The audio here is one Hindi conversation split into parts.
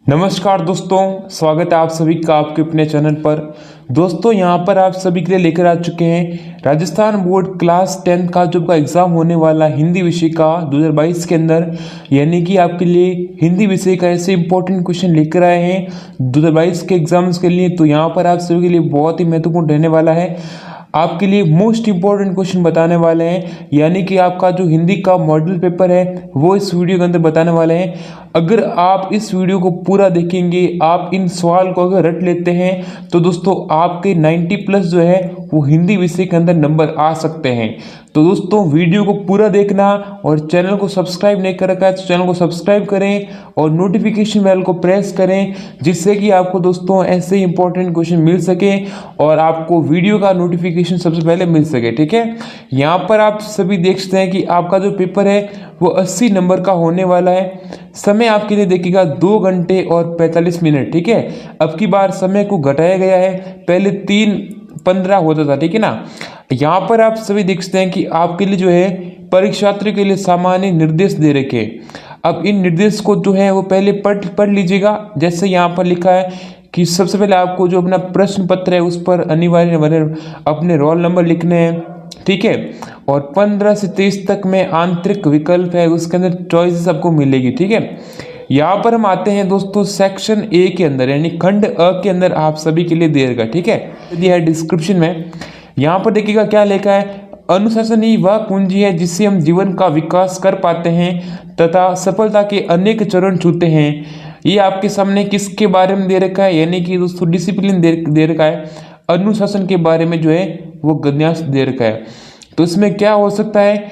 नमस्कार दोस्तों, स्वागत है आप सभी का आपके अपने चैनल पर। दोस्तों यहाँ पर आप सभी के लिए लेकर आ चुके हैं राजस्थान बोर्ड क्लास 10 का जो का एग्ज़ाम होने वाला हिंदी विषय का 2022 के अंदर, यानी कि आपके लिए हिंदी विषय का ऐसे इंपॉर्टेंट क्वेश्चन लेकर आए हैं 2022 के एग्जाम्स के लिए। तो यहाँ पर आप सभी के लिए बहुत ही महत्वपूर्ण रहने वाला है, आपके लिए मोस्ट इंपॉर्टेंट क्वेश्चन बताने वाले हैं, यानी कि आपका जो हिंदी का मॉडल पेपर है वो इस वीडियो के अंदर बताने वाले हैं। अगर आप इस वीडियो को पूरा देखेंगे, आप इन सवाल को अगर रट लेते हैं तो दोस्तों आपके 90+ जो है वो हिंदी विषय के अंदर नंबर आ सकते हैं। तो दोस्तों वीडियो को पूरा देखना और चैनल को सब्सक्राइब नहीं कर रखा है तो चैनल को सब्सक्राइब करें और नोटिफिकेशन बेल को प्रेस करें, जिससे कि आपको दोस्तों ऐसे इंपॉर्टेंट क्वेश्चन मिल सके और आपको वीडियो का नोटिफिकेशन सबसे पहले मिल सके। ठीक है, यहाँ पर आप सभी देख सकते हैं कि आपका जो पेपर है वो 80 नंबर का होने वाला है। समय आपके लिए देखिएगा 2 घंटे और 45 मिनट। ठीक है, अब की बार समय को घटाया गया है, पहले 3:15 होता था। ठीक है ना, यहाँ पर आप सभी देख सकते हैं कि आपके लिए जो है परीक्षार्थी के लिए सामान्य निर्देश दे रखे हैं। अब इन निर्देश को जो है वो पहले पढ़ लीजिएगा। जैसे यहाँ पर लिखा है कि सबसे पहले आपको जो अपना प्रश्न पत्र है उस पर अनिवार्य अपने रोल नंबर लिखने हैं। ठीक है, और 15 से 23 तक में आंतरिक विकल्प है, उसके अंदर चॉइसेस आपको मिलेगी। ठीक है, यहाँ पर हम आते हैं दोस्तों सेक्शन ए के अंदर, यानी खंड अ के अंदर आप सभी के लिए देगा। ठीक है, दिया है डिस्क्रिप्शन में। यहाँ पर देखिएगा क्या लिखा है, अनुशासन ही वह कुंजी है जिससे हम जीवन का विकास कर पाते हैं तथा सफलता के अनेक चरण छूते हैं। ये आपके सामने किसके बारे में दे रखा है, यानी कि दोस्तों डिसिप्लिन दे रखा है, अनुशासन के बारे में जो है वो गद्यांश दे रखा है। तो इसमें क्या हो सकता है,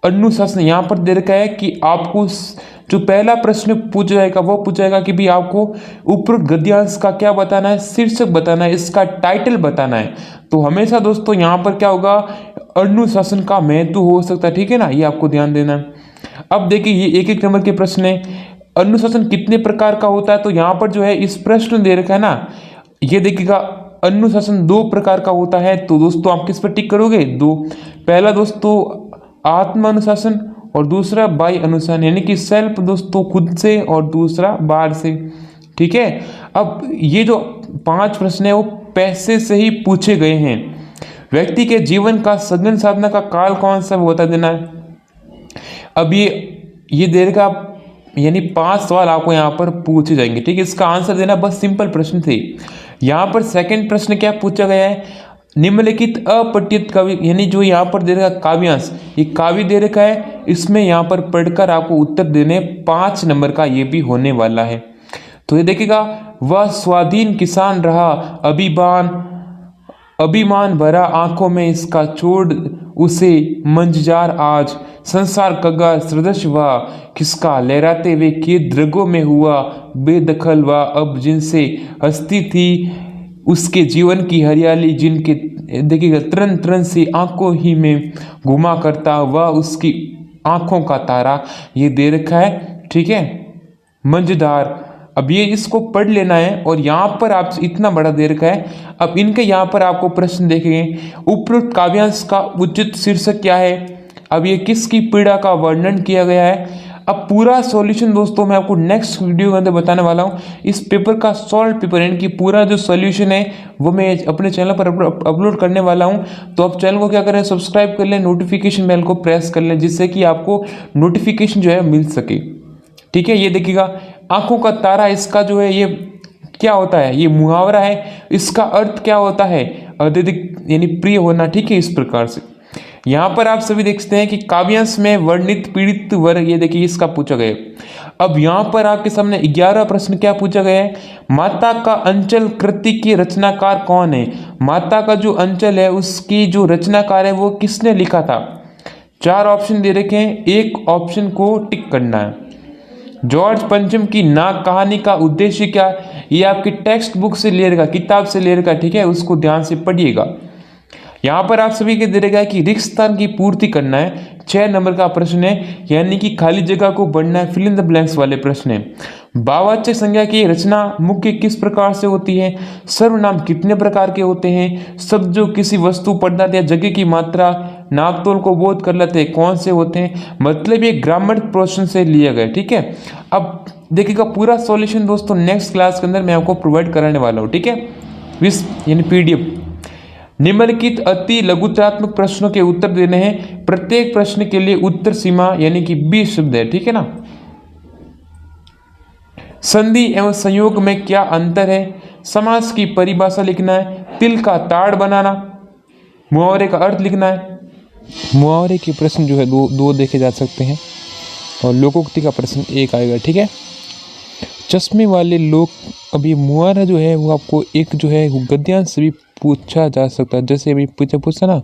अनुशासन यहाँ पर दे रखा है कि आपको जो पहला प्रश्न पूछा जाएगा वो पूछा जाएगा कि भी आपको उपरोक्त गद्यांश का क्या बताना है, शीर्षक बताना है, इसका टाइटल बताना है। तो हमेशा दोस्तों यहाँ पर क्या होगा, अनुशासन का महत्व हो सकता है। ठीक है ना, ये आपको ध्यान देना है। अब देखिए ये एक नंबर के प्रश्न है, अनुशासन कितने प्रकार का होता है। तो यहाँ पर जो है इस प्रश्न दे रखा है ना, ये देखिएगा अनुशासन 2 प्रकार का होता है। तो दोस्तों आप किस पर टिक करोगे, 2। पहला दोस्तों आत्म अनुशासन और दूसरा बाह्य अनुशासन, यानी कि सेल्फ दोस्तों खुद से, और दूसरा बाहर से। ठीक है, अब ये जो 5 प्रश्न है वो पैसे से ही पूछे गए हैं। व्यक्ति के जीवन का सघन साधना का काल कौन सा बता देना है। अब ये देर का यानी 5 सवाल आपको यहाँ पर पूछे जाएंगे। ठीक है, इसका आंसर देना बस सिंपल प्रश्न थे। यहाँ पर सेकंड प्रश्न क्या पूछा गया है, निम्नलिखित अपठित कवि, यानी जो यहाँ पर दे रखा काव्यांश, ये काव्य दे रखा है, इसमें यहाँ पर पढ़कर आपको उत्तर देने 5 नंबर का ये भी होने वाला है। तो ये देखिएगा, वह स्वाधीन किसान रहा, अभिमान भरा आंखों में इसका, छोड़ उसे मंझजार आज, संसार कगा सदृश हुआ किसका, लहराते हुए खेत द्रगों में हुआ बेदखल हुआ, अब जिनसे हस्ती थी उसके जीवन की हरियाली, जिनके देखिएगा तरन तरन से आंखों ही में घुमा करता, वह उसकी आंखों का तारा, ये दे रखा है। ठीक है, मंझधार। अब ये इसको पढ़ लेना है, और यहाँ पर आप इतना बड़ा दे रखा है। अब इनके यहाँ पर आपको प्रश्न देखेंगे, उपरोक्त काव्यांश का उचित शीर्षक क्या है। अब ये किसकी पीड़ा का वर्णन किया गया है। अब पूरा सॉल्यूशन दोस्तों मैं आपको नेक्स्ट वीडियो के अंदर बताने वाला हूँ। इस पेपर का सॉल्व पेपर, यानी कि पूरा जो सॉल्यूशन है वो मैं अपने चैनल पर अपलोड करने वाला हूँ। तो आप चैनल को क्या करें, सब्सक्राइब कर लें, नोटिफिकेशन बेल को प्रेस कर लें, जिससे कि आपको नोटिफिकेशन जो है मिल सके। ठीक है, ये देखिएगा आंखों का तारा, इसका जो है ये क्या होता है, ये मुहावरा है। इसका अर्थ क्या होता है, अत्यधिक यानी प्रिय होना। ठीक है, इस प्रकार से यहाँ पर आप सभी देखते हैं कि काव्यांश में वर्णित पीड़ित वर्ग, ये देखिए इसका पूछा गया। अब यहाँ पर आपके सामने 11 प्रश्न क्या पूछा गया है, माता का अंचल कृति के रचनाकार कौन है। माता का जो अंचल है उसकी जो रचनाकार है वो किसने लिखा था। 4 ऑप्शन दे रखे हैं, एक ऑप्शन को टिक करना है। जॉर्ज पंचम की नाग कहानी का उद्देश्य क्या, ये आपकी टेक्स्ट बुक से ले रखा, किताब से ले रखा। ठीक है, उसको ध्यान से पढ़िएगा। यहाँ पर आप सभी के दे रखा है कि रिक्त स्थान की पूर्ति करना है, 6 नंबर का प्रश्न है, यानी कि खाली जगह को भरना है, फिल इन द ब्लैंक्स वाले प्रश्न है। भाववाचक संज्ञा की रचना मुख्य किस प्रकार से होती है, सर्वनाम कितने प्रकार के होते हैं, शब्द जो किसी वस्तु पदार्थ या जगह की मात्रा नापतोल को बोध कर लेते हैं कौन से होते हैं। मतलब ये ग्रामर प्रश्न से लिया गया। ठीक है, अब देखिएगा पूरा सॉल्यूशन दोस्तों नेक्स्ट क्लास के अंदर मैं आपको प्रोवाइड कराने वाला हूँ, ठीक है, यानी PDF। निम्नलिखित अति लघुचात्मक प्रश्नों के उत्तर देने हैं, प्रत्येक प्रश्न के लिए उत्तर सीमा यानी कि 20 शब्द है, ठीक है ना। संधि एवं संयोग में क्या अंतर है, समास की परिभाषा लिखना है, तिल का ताड़ बनाना, मुहावरे का अर्थ लिखना है। मुहावरे के प्रश्न जो है दो देखे जा सकते हैं और लोकोक्ति का प्रश्न एक आएगा, ठीक है। चश्मे वाले लोग, अभी मुहावरा जो है वो आपको एक जो है गद्यांश से भी पूछा जा सकता है, जैसे अभी पूछा ना,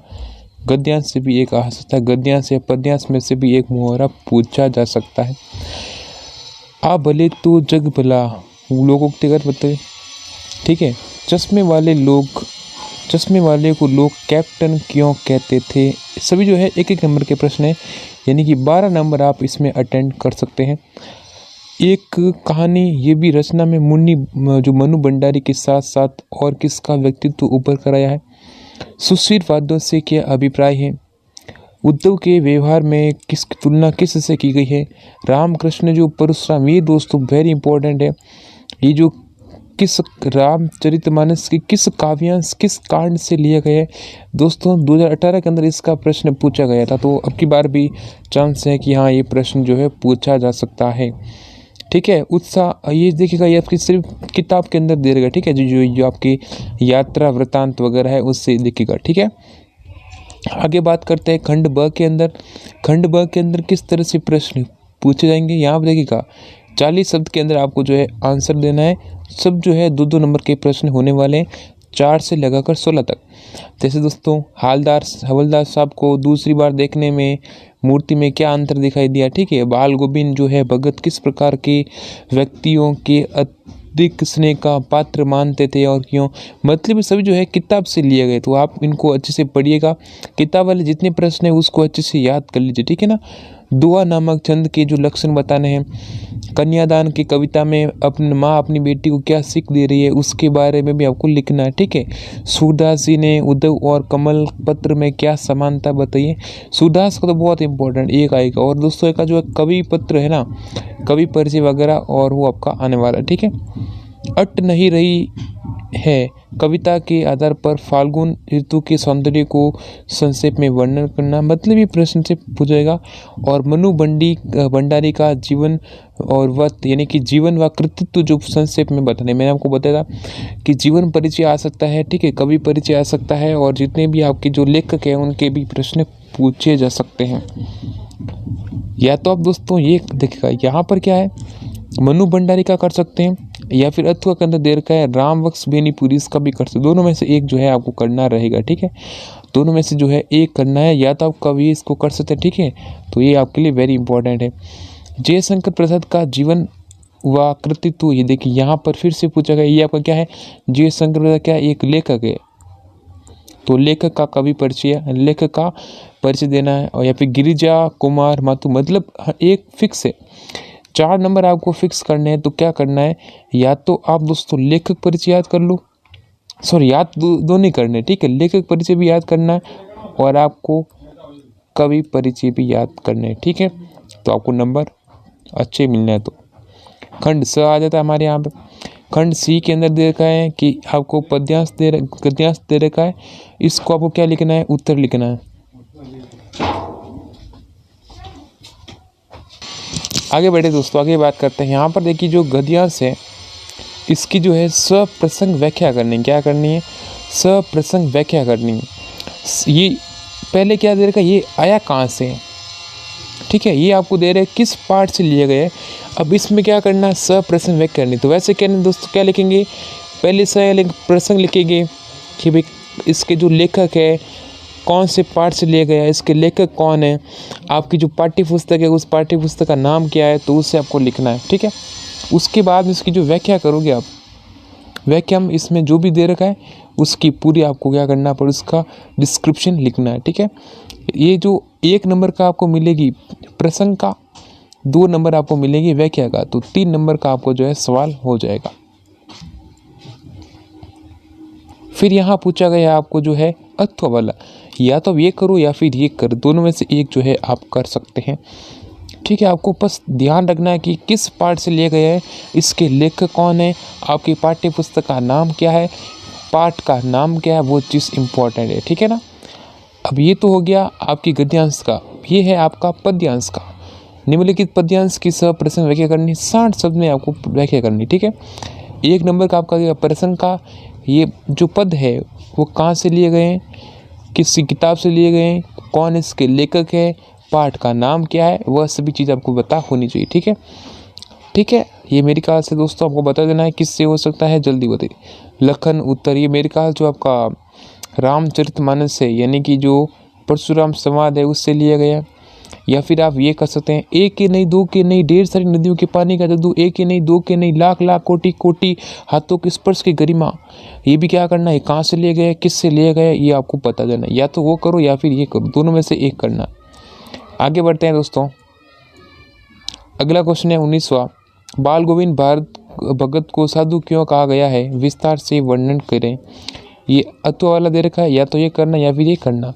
गद्यांश से भी एक आ सकता है, गद्यांश या पद्यांश में से भी एक मुहावरा पूछा जा सकता है। आ भले तो जग भला, लोकोक्ति का बताइए, ठीक है। चश्मे वाले को लोग कैप्टन क्यों कहते थे, सभी जो है एक नंबर के प्रश्न है, यानी कि 12 नंबर आप इसमें अटेंड कर सकते हैं। एक कहानी, ये भी रचना में मनु भंडारी के साथ साथ और किसका व्यक्तित्व उभर कर आया है। सुशील वाद्यों से क्या अभिप्राय है, उद्धव के व्यवहार में किसकी तुलना किससे की गई है। रामकृष्ण जो परशुराम, ये दोस्तों वेरी इंपॉर्टेंट है, ये जो किस रामचरितमानस के किस काव्यांश किस कांड से लिया गया है दोस्तों, 2018 के अंदर इसका प्रश्न पूछा गया था, तो अब की बार भी चांस है कि हाँ ये प्रश्न जो है पूछा जा सकता है, ठीक है। उत्साह, ये देखिएगा ये आपकी सिर्फ किताब के अंदर दे देगा, ठीक है, जो आपकी यात्रा वृतांत वगैरह है उससे देखिएगा, ठीक है। आगे बात करते हैं खंड ब के अंदर। खंड ब के अंदर किस तरह से प्रश्न पूछे जाएंगे, यहाँ पर देखिएगा 40 शब्द के अंदर आपको जो है आंसर देना है। सब जो है 2-2 नंबर के प्रश्न होने वाले हैं, 4 से लगाकर 16 तक। जैसे दोस्तों हवलदार साहब को दूसरी बार देखने में मूर्ति में क्या अंतर दिखाई दिया, ठीक है। बाल गोविंद जो है भगत किस प्रकार के व्यक्तियों के अधिक स्नेह का पात्र मानते थे और क्यों, मतलब सभी जो है किताब से लिए गए, तो आप इनको अच्छे से पढ़िएगा। किताब वाले जितने प्रश्न हैं उसको अच्छे से याद कर लीजिए, ठीक है ना। दुआ नामक छंद के जो लक्षण बताने हैं, कन्यादान की कविता में अपनी माँ अपनी बेटी को क्या सीख दे रही है उसके बारे में भी आपको लिखना है, ठीक है। सूरदास जी ने उद्धव और कमल पत्र में क्या समानता बताइए। सूरदास का तो बहुत इंपॉर्टेंट एक आएगा, और दोस्तों एक का जो कवि पत्र है ना, कवि परिचय वगैरह, और वो आपका आने वाला है, ठीक है। अट नहीं रही है कविता के आधार पर फाल्गुन ऋतु के सौंदर्य को संक्षेप में वर्णन करना, मतलब ये प्रश्न से पूछेगा। और मनु भंडारी का जीवन और वक्त यानी कि जीवन व कृतित्व जो संक्षेप में बताने, मैंने आपको बताया था कि जीवन परिचय आ सकता है, ठीक है, कवि परिचय आ सकता है, और जितने भी आपके जो लेखक हैं उनके भी प्रश्न पूछे जा सकते हैं। या तो आप दोस्तों ये देखिएगा यहाँ पर क्या है, मनु भंडारी का कर सकते हैं, या फिर अथवा के अंदर देर का है राम वक्स बेनीपुरी, इसका भी कर सकते, दोनों में से एक जो है आपको करना रहेगा, ठीक है। दोनों में से जो है एक करना है, या तो आप कभी इसको कर सकते हैं, ठीक है, तो ये आपके लिए वेरी इंपॉर्टेंट है। जयशंकर प्रसाद का जीवन व कृतित्व, ये देखिए यहाँ पर फिर से पूछा गया, ये आपका क्या है, जयशंकर प्रसाद क्या एक लेखक है, तो लेखक का कवि परिचय, लेखक का परिचय देना है। और या फिर गिरिजा कुमार माथुर, मतलब एक फिक्स है, 4 नंबर आपको फिक्स करने हैं, तो क्या करना है, या तो आप दोस्तों लेखक परिचय याद कर लो, सॉरी याद दोनों करने, ठीक है, लेखक परिचय भी याद करना है और आपको कवि परिचय भी याद करने हैं, ठीक है, तो आपको नंबर अच्छे मिलने हैं। तो खंड स आ जाता है हमारे यहाँ पे। खंड सी के अंदर दे रखा है कि आपको गद्यांश दे रखा है, इसको आपको क्या लिखना है, उत्तर लिखना है। आगे बढ़े दोस्तों, आगे बात करते हैं। यहाँ पर देखिए जो गद्यांश है इसकी जो है सप्रसंग व्याख्या करनी, क्या करनी है, सप्रसंग व्याख्या करनी है। ये पहले क्या दे रखा है, ये आया कहाँ से, ठीक है, ये आपको दे रहे हैं किस पार्ट से लिए गए। अब इसमें क्या करना है, सप्रसंग व्याख्या करनी। तो वैसे क्या दोस्तों क्या लिखेंगे, पहले प्रसंग लिखेंगे कि भाई इसके जो लेखक है कौन से पार्ट से लिया गया है, इसके लेखक कौन है, आपकी जो पाठ्य पुस्तक है उस पाठ्य पुस्तक का नाम क्या है, तो उससे आपको लिखना है, ठीक है। उसके बाद इसकी जो व्याख्या करोगे आप, व्याख्या में इसमें जो भी दे रखा है उसकी पूरी आपको क्या करना है, उसका डिस्क्रिप्शन लिखना है, ठीक है। ये जो 1 नंबर का आपको मिलेगी प्रसंग का, 2 नंबर आपको मिलेगी व्याख्या का, तो 3 नंबर का आपको जो है सवाल हो जाएगा। फिर यहाँ पूछा गया आपको जो है अथवा वाला, या तो ये करो या फिर ये कर, दोनों में से एक जो है आप कर सकते हैं, ठीक है। आपको बस ध्यान रखना है कि किस पाठ से लिए गए हैं, इसके लेखक कौन है, आपकी पाठ्य पुस्तक का नाम क्या है, पाठ का नाम क्या है, वो चीज़ इम्पोर्टेंट है। ठीक है ना। अब ये तो हो गया आपकी गद्यांश का। ये है आपका पद्यांश का। निम्नलिखित पद्यांश की सब प्रश्न व्याख्या करनी, 60 शब्द में आपको व्याख्या करनी। ठीक है। 1 नंबर का आपका प्रश्न का ये जो पद है वो कहाँ से लिए गए हैं, किसी किताब से लिए गए हैं, कौन इसके लेखक है, पाठ का नाम क्या है, वह सभी चीज़ आपको पता होनी चाहिए। ठीक है। ठीक है। ये मेरे ख्याल से दोस्तों आपको बता देना है किससे हो सकता है, जल्दी बताइए। लखन उत्तर, ये मेरे ख्याल जो आपका रामचरितमानस है, यानी कि जो परशुराम संवाद है उससे लिया गया। या फिर आप ये कर सकते हैं, एक के नहीं दो के नहीं ढेर सारी नदियों के पानी का जादू, एक के नहीं दो के नहीं लाख लाख कोटि कोटि हाथों के स्पर्श की गरिमा। ये भी क्या करना है, कहाँ से लिए गए, किससे लिए गए, ये आपको पता देना। या तो वो करो या फिर ये करो, दोनों में से एक करना। आगे बढ़ते हैं दोस्तों। अगला क्वेश्चन है 19वां। बाल गोविंद भारत भगत को साधु क्यों कहा गया है, विस्तार से वर्णन करें। ये अत्व वाला दे रखा है, या तो ये करना या फिर ये करना।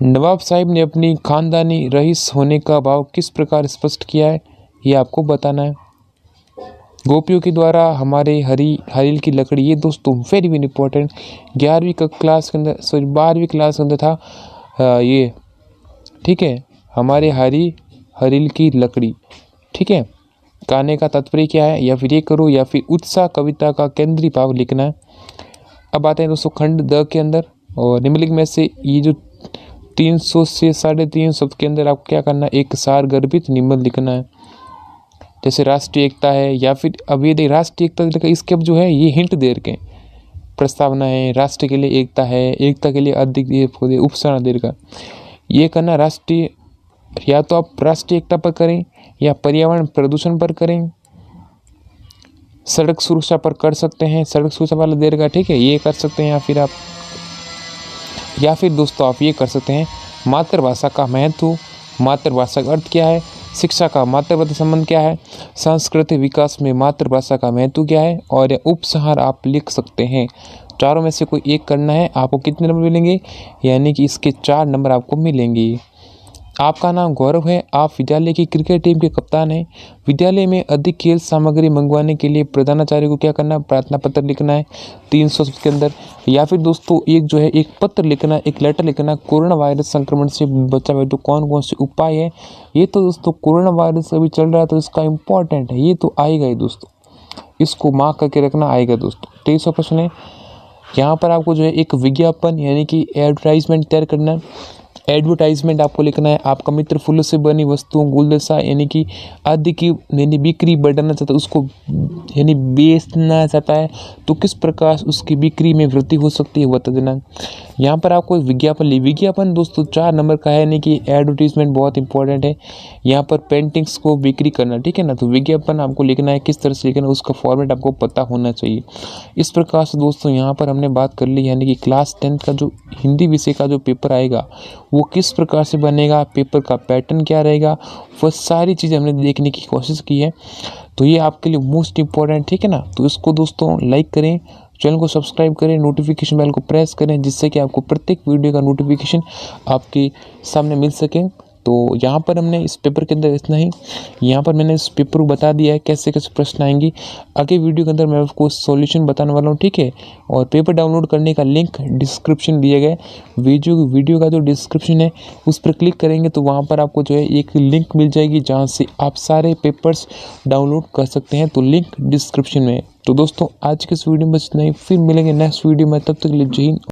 नवाब साहिब ने अपनी खानदानी रईस होने का भाव किस प्रकार स्पष्ट किया है, ये आपको बताना है। गोपियों के द्वारा हमारे हरील की लकड़ी, ये दोस्तों वेरी वेरी इंपॉर्टेंट। 11वीं क्लास के अंदर, सॉरी 12वीं क्लास के अंदर था ये। ठीक है। हमारे हरील की लकड़ी। ठीक है। कहने का तात्पर्य क्या है, या फिर ये करो या फिर उत्साह कविता का केंद्रीय भाव लिखना है। अब आते हैं दोस्तों खंड द के अंदर, और निम्नलिखित में से ये जो 300 से 350 शब्द के अंदर आपको क्या करना है, एक सारगर्भित निबंध लिखना है। जैसे राष्ट्रीय एकता है, या फिर अब ये देख राष्ट्रीय एकता लिखा, इसके अब जो है ये हिंट दे रखे प्रस्तावना है, राष्ट्र के लिए एकता है, एकता के लिए अधिक उपसना दे रखा। ये करना राष्ट्रीय, या तो आप राष्ट्रीय एकता पर करें, या पर्यावरण प्रदूषण पर करें, सड़क सुरक्षा पर कर सकते हैं, सड़क सुरक्षा वाला दे रखा। ठीक है। ये कर सकते हैं, या फिर दोस्तों आप ये कर सकते हैं, मातृभाषा का महत्व, मातृभाषा का अर्थ क्या है, शिक्षा का मातृभाषा संबंध क्या है, सांस्कृतिक विकास में मातृभाषा का महत्व क्या है, और उपसंहार आप लिख सकते हैं। चारों में से कोई एक करना है। आपको कितने नंबर मिलेंगे, यानी कि इसके 4 नंबर आपको मिलेंगे। आपका नाम गौरव है, आप विद्यालय की क्रिकेट टीम के कप्तान हैं। विद्यालय में अधिक खेल सामग्री मंगवाने के लिए प्रधानाचार्य को क्या करना है, प्रार्थना पत्र लिखना है 300 शब्द के अंदर। या फिर दोस्तों एक जो है एक पत्र लिखना, एक लेटर लिखना, कोरोना वायरस संक्रमण से बचाव हेतु कौन कौन से उपाय है। ये तो दोस्तों कोरोना वायरस अभी चल रहा है तो इसका इम्पोर्टेंट है, ये तो आएगा ही दोस्तों, इसको मार्क करके रखना आएगा दोस्तों। 23वां प्रश्न है, यहाँ पर आपको जो है एक विज्ञापन यानी कि एडवर्टाइजमेंट तैयार करना है। एडवर्टाइजमेंट आपको लिखना है, आपका मित्र फूलों से बनी वस्तुओं गुलदस्ता यानी कि आदि की यानी बिक्री बढ़ाना चाहता है, उसको यानी बेचना चाहता है, तो किस प्रकार उसकी बिक्री में वृद्धि हो सकती है बता देना। यहाँ पर आपको विज्ञापन दोस्तों 4 नंबर का है, यानी कि एडवर्टाइजमेंट बहुत इंपॉर्टेंट है। यहाँ पर पेंटिंग्स को बिक्री करना। ठीक है ना। तो विज्ञापन आपको लिखना है, किस तरह से लिखना है उसका फॉर्मेट आपको पता होना चाहिए। इस प्रकार से दोस्तों यहाँ पर हमने बात कर ली, यानी कि क्लास 10 का जो हिंदी विषय का जो पेपर आएगा वो किस प्रकार से बनेगा, पेपर का पैटर्न क्या रहेगा, वह सारी चीज़ें हमने देखने की कोशिश की है। तो ये आपके लिए मोस्ट इम्पॉर्टेंट। ठीक है ना। तो इसको दोस्तों लाइक करें, चैनल को सब्सक्राइब करें, नोटिफिकेशन बेल को प्रेस करें, जिससे कि आपको प्रत्येक वीडियो का नोटिफिकेशन आपके सामने मिल सके। तो यहाँ पर हमने इस पेपर के अंदर इतना ही, यहाँ पर मैंने इस पेपर को बता दिया है कैसे कैसे प्रश्न आएंगे। आगे वीडियो के अंदर मैं आपको सॉल्यूशन बताने वाला हूँ। ठीक है। और पेपर डाउनलोड करने का लिंक डिस्क्रिप्शन दिया गया है। वीडियो का जो डिस्क्रिप्शन है उस पर क्लिक करेंगे तो वहाँ पर आपको जो है एक लिंक मिल जाएगी, जहाँ से आप सारे पेपर्स डाउनलोड कर सकते हैं। तो लिंक डिस्क्रिप्शन में है। तो दोस्तों आज के इस वीडियो में बस इतना ही, फिर मिलेंगे नेक्स्ट वीडियो में, तब तक के लिए जय हिंद।